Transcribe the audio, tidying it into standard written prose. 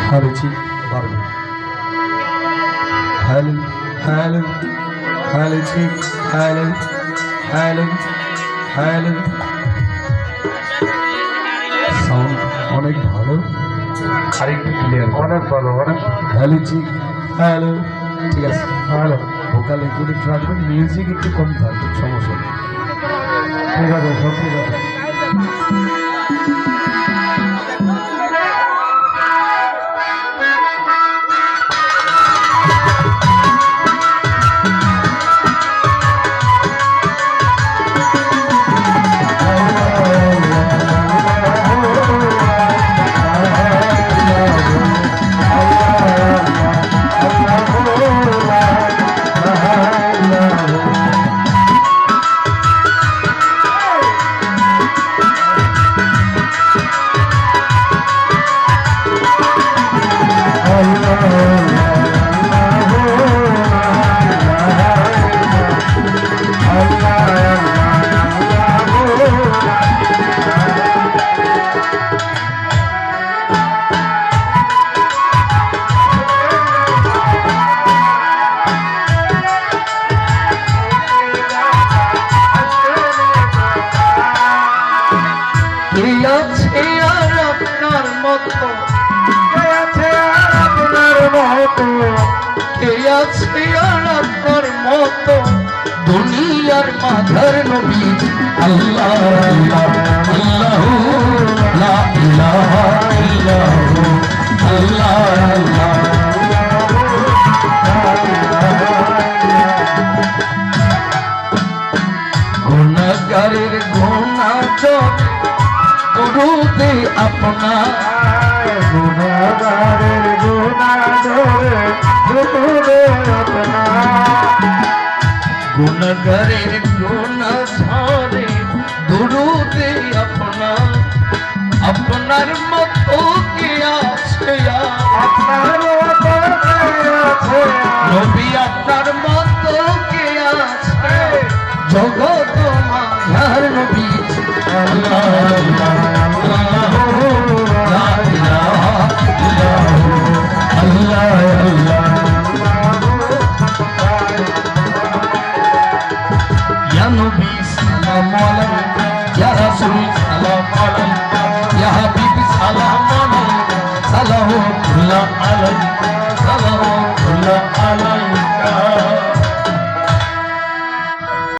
Harici Barbi. Helen, Helen, Halici, Helen, Helen, Helen. Sound অনেক ভালো, আরেকটু ক্লিয়ার, অনেক ভালো, অনেক হ্যালিচি, হ্যালো, ঠিক আছে, হ্যালো, ভোকাল একটু রাখবেন, মিউজিক একটু কম থাকবে, সমস্যা নেই, ঠিক আছে, সব ঠিক আছে। দুনিয়ার মাঝার নবী আল্লাহ আল্লাহ লা ইলাহা ইল্লাহু আল্লাহ গুনাহগারের গুনাহ করুতে আপনা গুনাহগারের গুনাহ করুতে আপনা গুনাহগারের গুনাহ ঝরে দুরুদে আপনা আপনার মতো কে আছে আপনার মতো কে আছে নবী আপনার মতো কে আছে জগৎ মাঝার নবী আল্লাহ আল্লাহ লা ইলাহা ইল্লাহু আল্লাহ আল্লাহ Nabi salam alayka ya Rasul salam alayka ya Habib salam alayka salamullah alayka